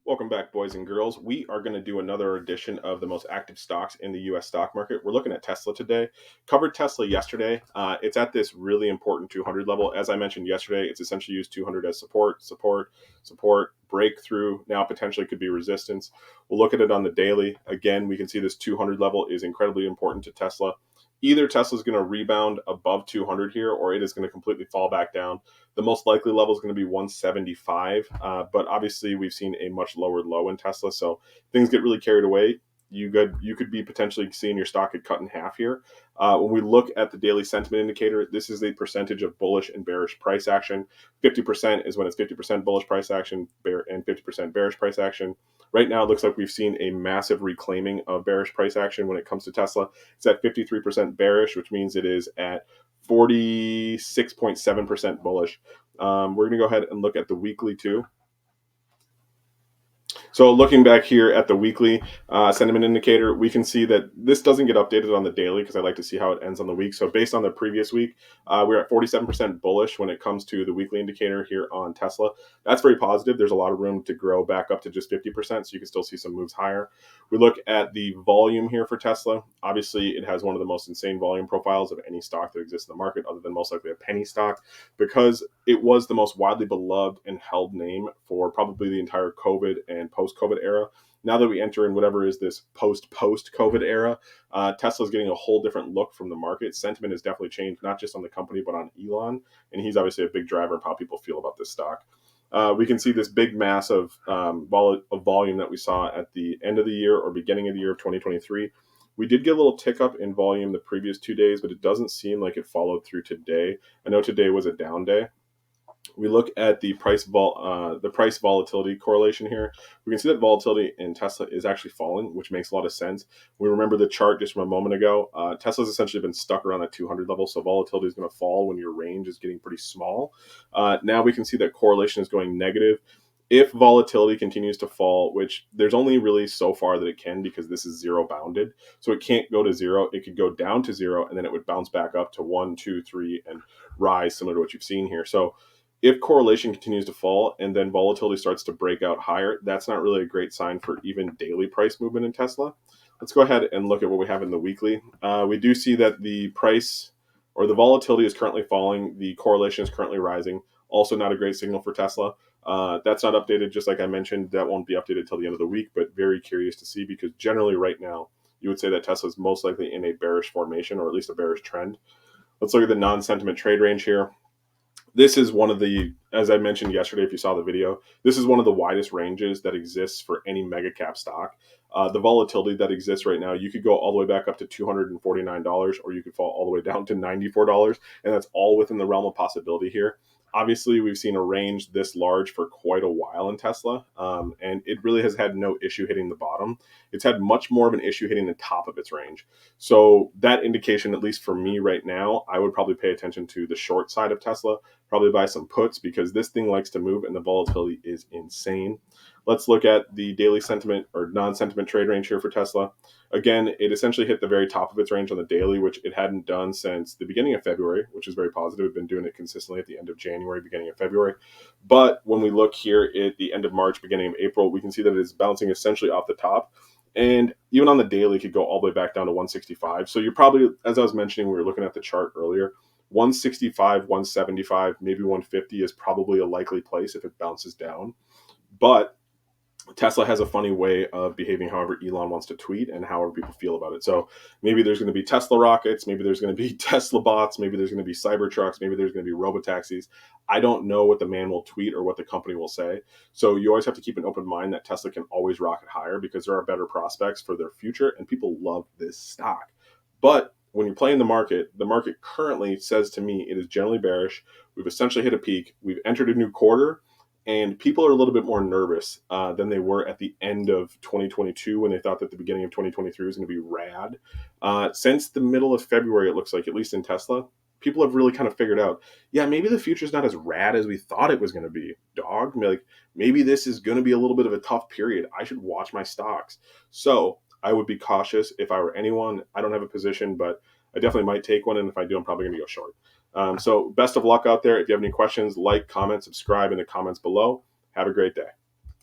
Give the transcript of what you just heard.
Welcome back, boys and girls. We are going to do another edition of the most active stocks in the US stock market. We're looking at Tesla today. Covered Tesla yesterday. It's at this really important 200 level. As I mentioned yesterday, it's essentially used 200 as support, breakthrough. Now potentially could be resistance. We'll look at it on the daily. Again, we can see this 200 level is incredibly important to Tesla. Either Tesla's going to rebound above 200 here, or it is going to completely fall back down. The most likely level is going to be 175, but obviously we've seen a much lower low in Tesla, so things get really carried away. You could be potentially seeing your stock get cut in half here. When we look at the daily sentiment indicator, this is the percentage of bullish and bearish price action. 50% is when it's 50% bullish price action, and 50% bearish price action. Right now, it looks like we've seen a massive reclaiming of bearish price action when it comes to Tesla. It's at 53% bearish, which means it is at 46.7% bullish. We're going to go ahead and look at the weekly too. So looking back here at the weekly sentiment indicator, we can see that this doesn't get updated on the daily because I like to see how it ends on the week. So based on the previous week, we're at 47% bullish when it comes to the weekly indicator here on Tesla. That's very positive. There's a lot of room to grow back up to just 50%, so you can still see some moves higher. We look at the volume here for Tesla. Obviously, it has one of the most insane volume profiles of any stock that exists in the market, other than most likely a penny stock, because it was the most widely beloved and held name for probably the entire COVID and post-COVID era. Now that we enter in whatever is this post-COVID era, Tesla's getting a whole different look from the market. Sentiment has definitely changed, not just on the company, but on Elon. And he's obviously a big driver of how people feel about this stock. We can see this big mass of volume that we saw at the end of the year or beginning of the year of 2023. We did get a little tick up in volume the previous 2 days, but it doesn't seem like it followed through today. I know today was a down day. We look at the price volatility correlation here. We can see that volatility in Tesla is actually falling, which makes a lot of sense. We remember the chart just from a moment ago. Tesla's essentially been stuck around that 200 level, so volatility is going to fall when your range is getting pretty small. Now we can see that correlation is going negative. If volatility continues to fall, which there's only really so far that it can because this is zero bounded, so it can't go to zero. It could go down to zero, and then it would bounce back up to 1, 2, 3, and rise, similar to what you've seen here. So if correlation continues to fall and then volatility starts to break out higher, that's not really a great sign for even daily price movement in Tesla. Let's go ahead and look at what we have in the weekly. We do see that the price or the volatility is currently falling. The correlation is currently rising. Also not a great signal for Tesla. That's not updated, just like I mentioned. That won't be updated till the end of the week, but very curious to see because generally right now, you would say that Tesla is most likely in a bearish formation or at least a bearish trend. Let's look at the non-sentiment trade range here. This is one of the, as I mentioned yesterday, if you saw the video, this is one of the widest ranges that exists for any mega cap stock. The volatility that exists right now, you could go all the way back up to $249, or you could fall all the way down to $94, and that's all within the realm of possibility here. Obviously, we've seen a range this large for quite a while in Tesla, and it really has had no issue hitting the bottom. It's had much more of an issue hitting the top of its range. So that indication, at least for me right now, I would probably pay attention to the short side of Tesla, probably buy some puts because this thing likes to move and the volatility is insane. Let's look at the daily sentiment or non-sentiment trade range here for Tesla. Again, it essentially hit the very top of its range on the daily, which it hadn't done since the beginning of February, which is very positive. We've been doing it consistently at the end of January, beginning of February. But when we look here at the end of March, beginning of April, we can see that it's bouncing essentially off the top. And even on the daily, it could go all the way back down to 165. So you're probably, as I was mentioning, we were looking at the chart earlier, 165, 175, maybe 150 is probably a likely place if it bounces down. But Tesla has a funny way of behaving however Elon wants to tweet and however people feel about it. So maybe there's going to be Tesla rockets, maybe there's going to be Tesla bots, maybe there's going to be Cybertrucks, maybe there's going to be robotaxis. I don't know what the man will tweet or what the company will say. So you always have to keep an open mind that Tesla can always rocket higher because there are better prospects for their future and people love this stock. But when you're playing the market currently says to me it is generally bearish. We've essentially hit a peak. We've entered a new quarter. And people are a little bit more nervous than they were at the end of 2022 when they thought that the beginning of 2023 was going to be rad. Since the middle of February, it looks like, at least in Tesla, people have really kind of figured out, yeah, maybe the future's not as rad as we thought it was going to be, dog. Like, maybe this is going to be a little bit of a tough period. I should watch my stocks. So I would be cautious if I were anyone. I don't have a position, but I definitely might take one. And if I do, I'm probably going to go short. So best of luck out there. If you have any questions, like, comment, subscribe in the comments below. Have a great day.